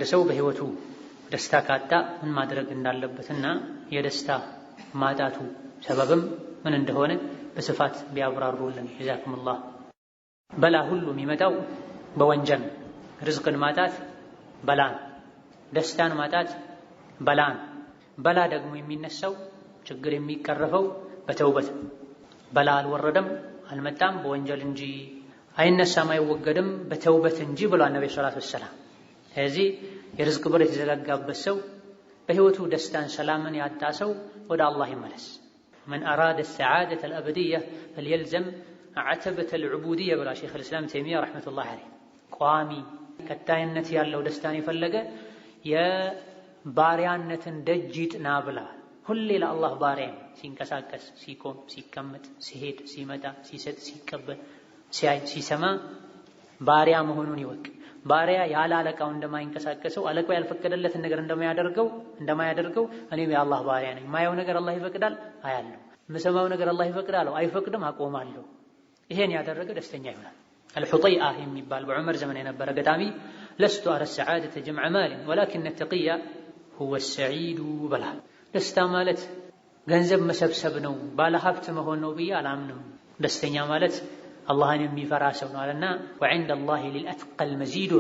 አንድ ሰው በህይወቱ ደስታ ካጣ ምን ማድረግ እንዳለበትና የደስታ ማጣቱ ሰበብም ምን እንደሆነ በስፋት ቢያብራሩልን ጀዛኩሙላህ። በላ ሁሉ የሚመጣው በወንጀል። ርዝቅን ማጣት በላን፣ ደስታን ማጣት በላን። በላ ደግሞ የሚነሳው ችግር የሚቀረፈው በተውበት። በላ አልወረደም አልመጣም በወንጀል እንጂ አይነሳም አይወገድም በተውበት እንጂ ብሏል ነብዩ ሰለላሁ ዐለይሂ ወሰለም። ስለዚህ የርዝቅ በር የተዘጋጋበት ሰው በህይወቱ ደስታን ሰላምን ያጣ ሰው ወደ አላህ ይመለስ። መን አራደ السعادة الأبدية فليلزم عتبة العبودية ብሏል ሸይኹ الإسلام ተይሚያ ረሕመቱላሂ ዐለይሂ። ቋሚ ቀጣይነት ያለው ደስታን የፈለገ የባሪያነትን ደጅ ይጥና ብለዋል። ሁሌ ለአላህ ባሪያ ሲንቀሳቀስ፣ ሲቆም፣ ሲቀመጥ፣ ሲሄድ፣ ሲመጣ፣ ሲሰጥ፣ ሲቀበል፣ ሲያይ፣ ሲሰማ ባሪያ መሆኑን ይወቅ። ባሪያ ያለ አለቃው እንደማይንቀሳቀሰው አለቃው ያልፈቀደለትን ነገር እንደማያደርገው እኔም የአላህ ባሪያ ነኝ። ማየው ነገር አላህ ይፈቅዳል አያለሁ፣ የምሰማው ነገር አላህ ይፈቅዳል አይፈቅድም አቆማለሁ። ይሄን ያደረገ ደስተኛ ይሆናል። አልሑጠይአ የሚባል በዑመር ዘመን የነበረ ገጣሚ ለስቱ አረ ሰዓደተ ጀምዐ ማሊን ወላኪነ ተቂያ ሁወ ሰዒዱ በላል። ደስታ ማለት ገንዘብ መሰብሰብ ነው ባለ ሀብት መሆን ነው ብዬ አላምንም። ደስተኛ ማለት አላህን የሚፈራ ሰው ነው አለና ወዐንደ አላሂ ሊልአትቀል መዚዱ።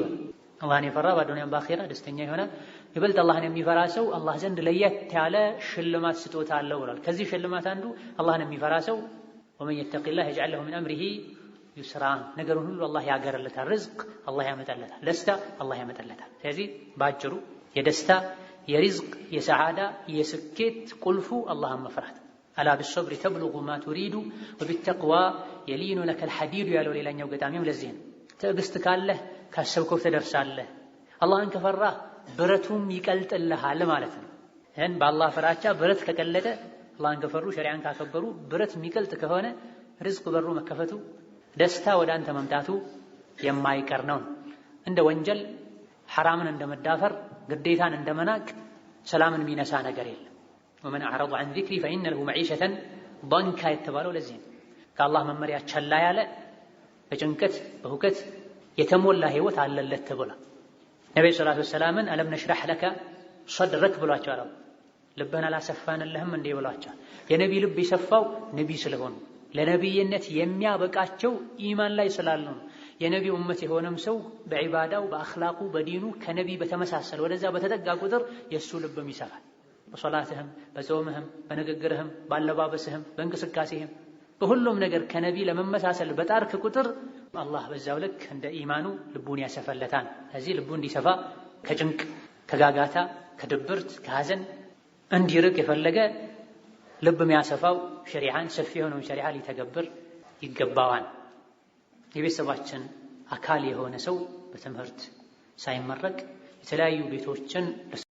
አላህን የፈራ በዱንያም በአኺራ ደስተኛ ይሆናል። ይበልጥ አላህን የሚፈራ ሰው አላህ ዘንድ ለየት ያለ ሽልማት ስጦታ አለው ብሏል። ከዚህ ሽልማት አንዱ አላህን የሚፈራ ሰው ወመን የተቂላህ የጅዐል ለሁ ሚን አምሪሂ ዩስራ፣ ነገሩን ሁሉ አላህ ያገርለታል። ርዝቅ አላህ ያመጣለታል፣ ደስታ አላህ ያመጣለታል። ስለዚህ ባጭሩ የደስታ የሪዝቅ የሰዓዳ የስኬት ቁልፉ አላህን መፍራት። አላ ቢሶብሪ ተብሉጉ ማ ቱሪዱ ወቢተቅዋ የሊኑ ለከል ሐዲዱ ያለው ሌላኛው ገጣሚም ለዚህ ነው። ትዕግስት ካለህ ካሰብከው ትደርሳለህ። አላህን ከፈራህ ብረቱም ይቀልጥልሃል ማለት ነው። ይህን በአላህ ፍራቻ ብረት ከቀለጠ አላህን ከፈሩ ሸሪዓን ካከበሩ ብረት የሚቀልጥ ከሆነ ርዝቅ በሩ መከፈቱ ደስታ ወደ አንተ መምጣቱ የማይቀር ነው። እንደ ወንጀል ሐራምን እንደመዳፈር ግዴታን እንደመናቅ ሰላምን የሚነሳ ነገር የለም። ወመን አዕረض ዐን ዚክሪ ፈኢነ ለሁ መዒሸተን ضንካ የተባለው ለዚህ ነው። ከአላህ መመሪያ ቸላ ያለ በጭንቀት በሁከት የተሞላ ህይወት አለለት ተብሏል። ነብዩ ሰለላሁ ዐለይሂ ወሰለም አለም ነሽረሕ ለከ ሰድረክ ብሏቸዋል። ልብህን አላሰፋንልህም እንዴ ብሏቸዋል። የነቢ ልብ የሰፋው ነቢ ስለሆኑ ለነቢይነት የሚያበቃቸው ኢማን ላይ ስላሉ ነው። የነቢ ኡመት የሆነም ሰው በዒባዳው በአኽላቁ በዲኑ ከነቢ በተመሳሰለ ወደዛ በተጠጋ ቁጥር የእሱ ልብም ይሰፋል። በሶላትህም በጾምህም በንግግርህም ባለባበስህም በእንቅስቃሴህም በሁሉም ነገር ከነቢ ለመመሳሰል በጣርክ ቁጥር አላህ በዛው ልክ እንደ ኢማኑ ልቡን ያሰፈለታል። እዚህ ልቡ እንዲሰፋ ከጭንቅ ከጋጋታ ከድብርት ከሐዘን እንዲርቅ የፈለገ ልብ የሚያሰፋው ሸሪዓን ሰፊ የሆነውን ሸሪዓ ሊተገብር ይገባዋል። የቤተሰባችን አካል የሆነ ሰው በትምህርት ሳይመረቅ የተለያዩ ቤቶችን